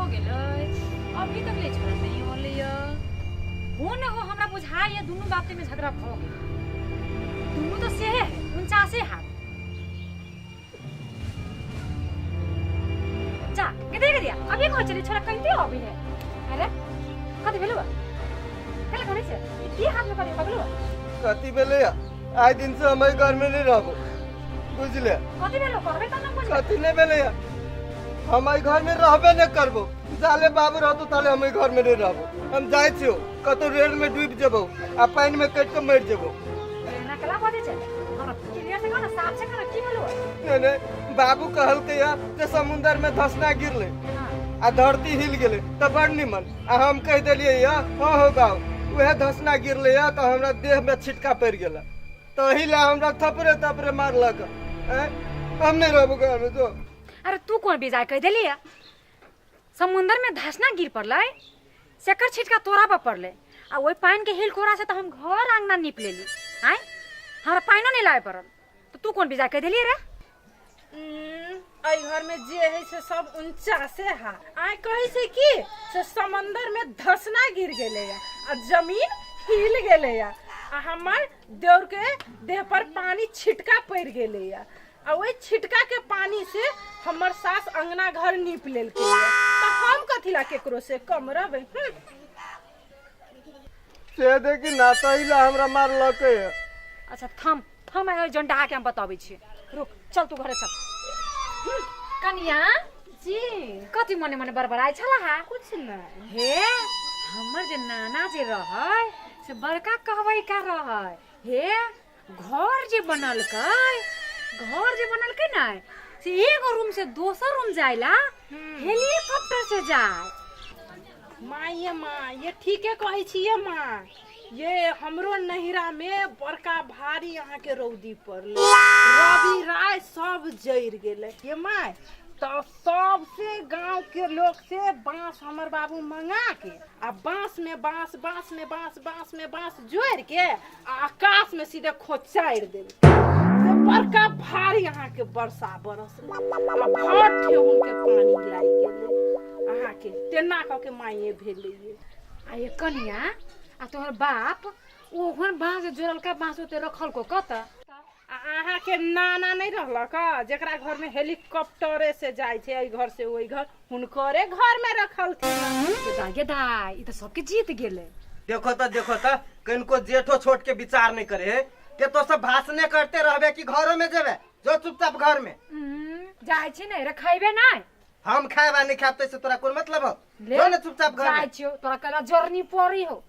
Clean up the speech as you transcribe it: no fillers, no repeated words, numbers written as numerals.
हो गेलै अभी तक ले छोड़ नहीं होलिए हो न हो हमरा बुझा ये दोनों बातें में झगड़ा भ गेल दोनों तो सेहे है 49 हाथ जा के दे दिया अभी कहो चली छोरा कहते हो अभी है अरे कथि भेलु कल करे से की हाथ में करे पगलु कथि भेले आज दिन से हम घर में नहीं रहबो बुझले कथि भेलो कहबे त न बुझले कथि नहीं भेले हम घर में रहबे नहीं करबो जाले बाबू रहतो ताले हम घर में नहीं रहबो हम जाय छियो कतो रेल में डूब जेबो आ पानी में कट के मर जेबो ना कला बजे छे हमरा क्लियर से कहना साफ से कहना की भेलो नहीं बाबू कहल के जे समुद्र में धसना गिरले आ धरती हिल गेले त बड़ निमन आ हम कह देलिए हां हो गाओ वह धसना गिरले त हमरा देह में छिटका पड़ गेला तही ला हमरा थपरे मारलक हम नहीं रहबो घर में जो अरे तू कौन बेजाय कह देली समुद्र में धसना गिर पड़ले सेकर छिटका तोरा पर पड़ले आ ओई पानी के हिल कोरा से तो हम घर आंगना निप लेली आय हमरा पानी नहीं लाए पड़ल तो तू कौन बेजाय कह देली रे आई घर में जे है से सब 49 है आय कहे से की से समंदर में धसना गिर गेले आ जमीन हिल गेले आ हमर देवर के देह पर पानी छिटका पड़ गेले आ वही छिटका के पानी से हमर सास अंगना घर नीप लेल के तो हम कथी ला केकरो से कम रहबे से देखी नाता ही ला हमरा मारलक अच्छा थम आयो जंडा के हम बताबै छी रुक चल तू घरे चल कन्या जी कथि मने मने बड़बड़ाई छला हा कुछ ना हे हमर जे नाना जे रहै से बड़का कहबै का रहै हे घर जे बनलकै ना से एगो रूम से दोसर रूम जाइला हेलीकॉप्टर से जाए माँ ये ठीक है कहे छिए माँ ये हमरो नहिरा में बड़का भारी यहाँ के रौदी पड़ले रवि राय सब जर गेले ये माँ तो सबसे गांव के लोग से बांस हमर बाबू मंगा के आ बांस में बांस जोड़ के आकाश में सीधे खोचाड़ दे बड़का भारी यहाँ के वर्षा बरस भर ठेहुन के पानी लाई गेले अहाँ के तेना क के माये भेले आ ये कन्या आ तोहर बाप ओहन बांस जोड़ल का बांस ओते रखल को कत अहाँ के नाना नहीं रहल का जेकरा घर में हेलीकॉप्टर से जाय छे एई घर से ओई घर हुनकरे घर में रखल थी गे दाई ई त सबके जीत गेले देखो त कनको जेठो छोट के विचार नहीं करे है के तो सब भाषणे करते रहबे कि घरों में जेबे जो चुपचाप घर में जाय छी नहीं रे खइबे नहीं हम खाएबा नहीं खाते से तोरा कोन मतलब हो जो ने चुपचाप घर में जाय छियो तोरा कला जर्नी पड़ी हो